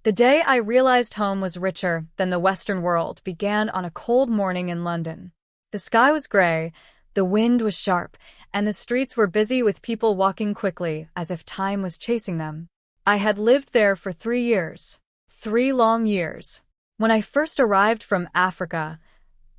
The day I realized home was richer than the Western world began on a cold morning in London. The sky was gray, the wind was sharp, and the streets were busy with people walking quickly as if time was chasing them. I had lived there for 3 years. 3 long years. When I first arrived from Africa,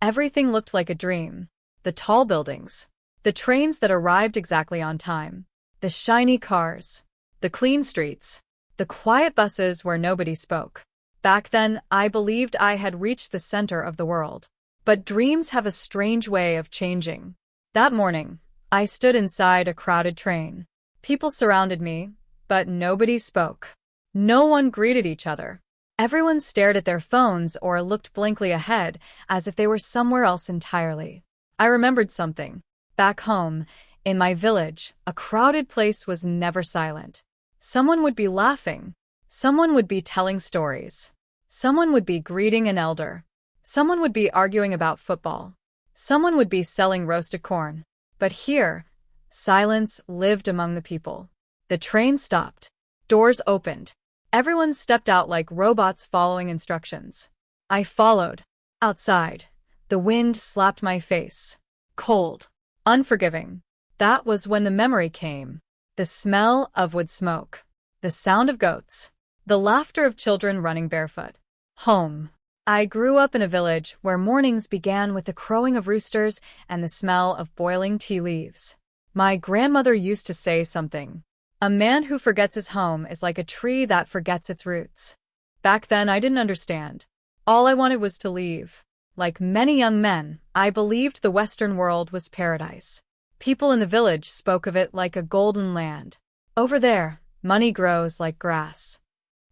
everything looked like a dream. The tall buildings, the trains that arrived exactly on time, the shiny cars, the clean streets, the quiet buses where nobody spoke. Back then, I believed I had reached the center of the world. But dreams have a strange way of changing. That morning, I stood inside a crowded train. People surrounded me, but nobody spoke. No one greeted each other. Everyone stared at their phones or looked blankly ahead, as if they were somewhere else entirely. I remembered something. Back home, in my village, a crowded place was never silent. Someone would be laughing. Someone would be telling stories. Someone would be greeting an elder. Someone would be arguing about football. Someone would be selling roasted corn. But here, silence lived among the people. The train stopped. Doors opened. Everyone stepped out like robots following instructions. I followed. Outside, the wind slapped my face. Cold. Unforgiving. That was when the memory came. The smell of wood smoke. The sound of goats. The laughter of children running barefoot. Home. I grew up in a village where mornings began with the crowing of roosters and the smell of boiling tea leaves. My grandmother used to say something. A man who forgets his home is like a tree that forgets its roots. Back then, I didn't understand. All I wanted was to leave. Like many young men, I believed the Western world was paradise. People in the village spoke of it like a golden land. Over there, money grows like grass.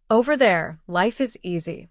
Over there, life is easy.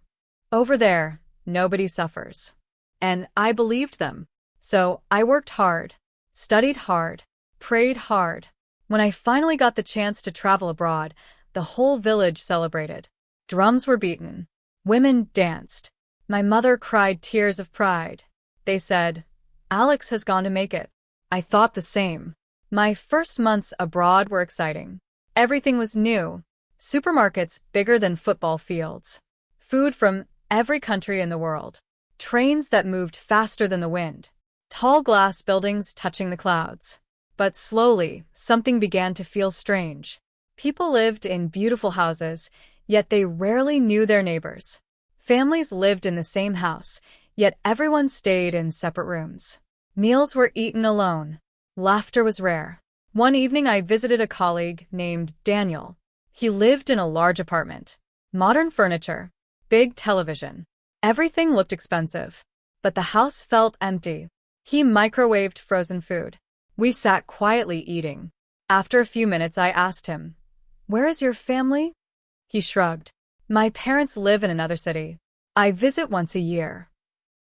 Over there, nobody suffers. And I believed them. So I worked hard, studied hard, prayed hard. When I finally got the chance to travel abroad, the whole village celebrated. Drums were beaten. Women danced. My mother cried tears of pride. They said, "Alex has gone to make it." I thought the same. My first months abroad were exciting. Everything was new. Supermarkets bigger than football fields. Food from every country in the world. Trains that moved faster than the wind. Tall glass buildings touching the clouds. But slowly, something began to feel strange. People lived in beautiful houses, yet they rarely knew their neighbors. Families lived in the same house, yet everyone stayed in separate rooms. Meals were eaten alone. Laughter was rare. One evening I visited a colleague named Daniel. He lived in a large apartment. Modern furniture. Big television. Everything looked expensive. But the house felt empty. He microwaved frozen food. We sat quietly eating. After a few minutes I asked him, "Where is your family?" He shrugged. "My parents live in another city. I visit once a year."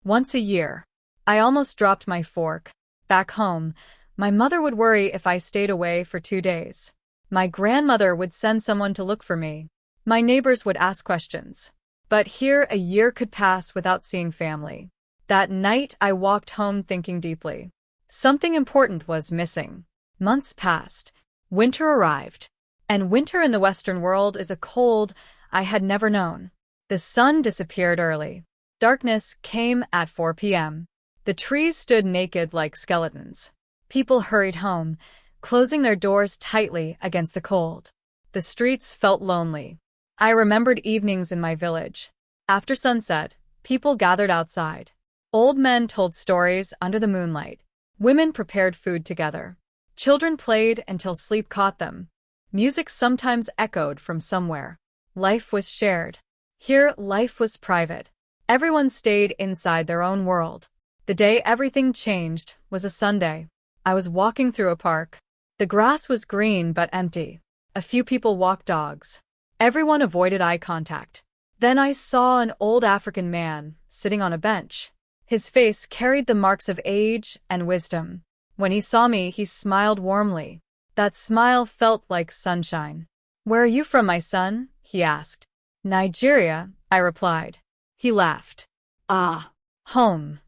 Once a year. I almost dropped my fork. Back home, my mother would worry if I stayed away for 2 days. My grandmother would send someone to look for me. My neighbors would ask questions. But here a year could pass without seeing family. That night I walked home thinking deeply. Something important was missing. Months passed. Winter arrived. And winter in the Western world is a cold I had never known. The sun disappeared early. Darkness came at 4 p.m. The trees stood naked like skeletons. People hurried home, closing their doors tightly against the cold. The streets felt lonely. I remembered evenings in my village. After sunset, people gathered outside. Old men told stories under the moonlight. Women prepared food together. Children played until sleep caught them. Music sometimes echoed from somewhere. Life was shared. Here, life was private. Everyone stayed inside their own world. The day everything changed was a Sunday. I was walking through a park. The grass was green but empty. A few people walked dogs. Everyone avoided eye contact. Then I saw an old African man sitting on a bench. His face carried the marks of age and wisdom. When he saw me, he smiled warmly. That smile felt like sunshine. "Where are you from, my son?" he asked. "Nigeria," I replied. He laughed. "Ah, home."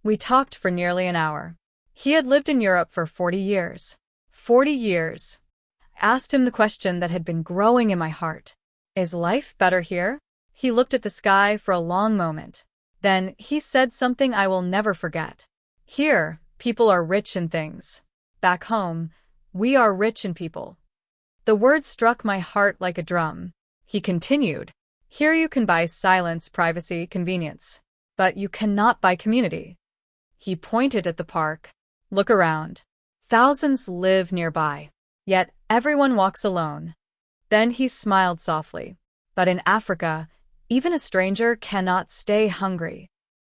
We talked for nearly an hour. He had lived in Europe for 40 years. 40 years. I asked him the question that had been growing in my heart. Is life better here? He looked at the sky for a long moment. Then he said something I will never forget. Here, people are rich in things. Back home, we are rich in people. The words struck my heart like a drum. He continued, here you can buy silence, privacy, convenience. But you cannot buy community. He pointed at the park. Look around. Thousands live nearby. Yet everyone walks alone. Then he smiled softly. But in Africa, even a stranger cannot stay hungry.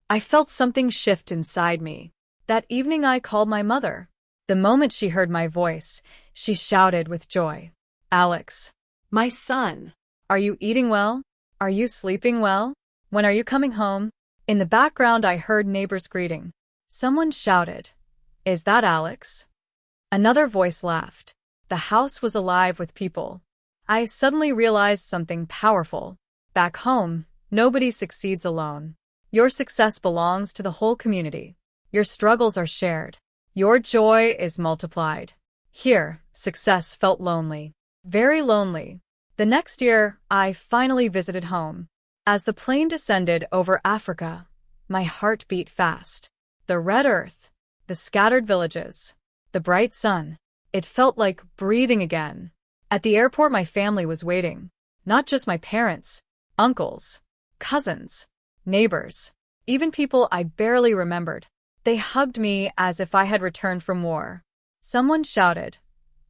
I felt something shift inside me. That evening I called my mother. The moment she heard my voice, she shouted with joy. Alex, My son. are you eating well? Are you sleeping well? When are you coming home? In the background I heard neighbors greeting. Someone shouted, Is that Alex? Another voice laughed. The house was alive with people. I suddenly realized something powerful. Back home, nobody succeeds alone. Your success belongs to the whole community. Your struggles are shared. Your joy is multiplied. Here, success felt lonely. Very lonely. The next year, I finally visited home. As the plane descended over Africa, my heart beat fast. The red earth, the scattered villages, the bright sun. It felt like breathing again. At the airport, my family was waiting. Not just my parents, uncles, cousins, neighbors, even people I barely remembered. They hugged me as if I had returned from war. Someone shouted,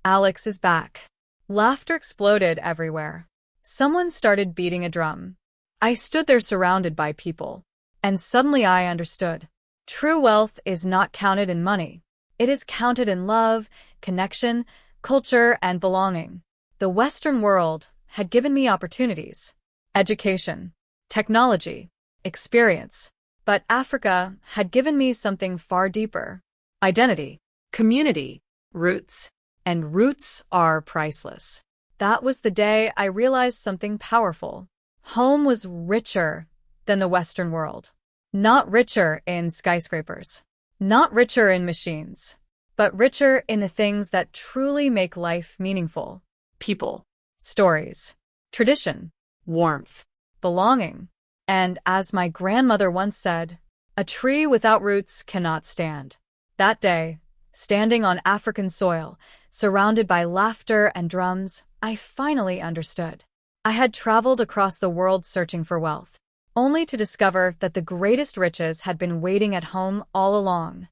Alex is back. Laughter exploded everywhere. Someone started beating a drum. I stood there surrounded by people. And suddenly I understood. True wealth is not counted in money. It is counted in love, connection, culture, and belonging. The Western world had given me opportunities, education, technology, experience. But Africa had given me something far deeper. Identity, Community. Roots. and roots are priceless. That was the day I realized something powerful. Home was richer than the Western world. Not richer in skyscrapers. Not richer in machines. But richer in the things that truly make life meaningful. People. Stories. Tradition. Warmth. Belonging. And as my grandmother once said, a tree without roots cannot stand. That day, standing on African soil, surrounded by laughter and drums, I finally understood. I had traveled across the world searching for wealth, only to discover that the greatest riches had been waiting at home all along.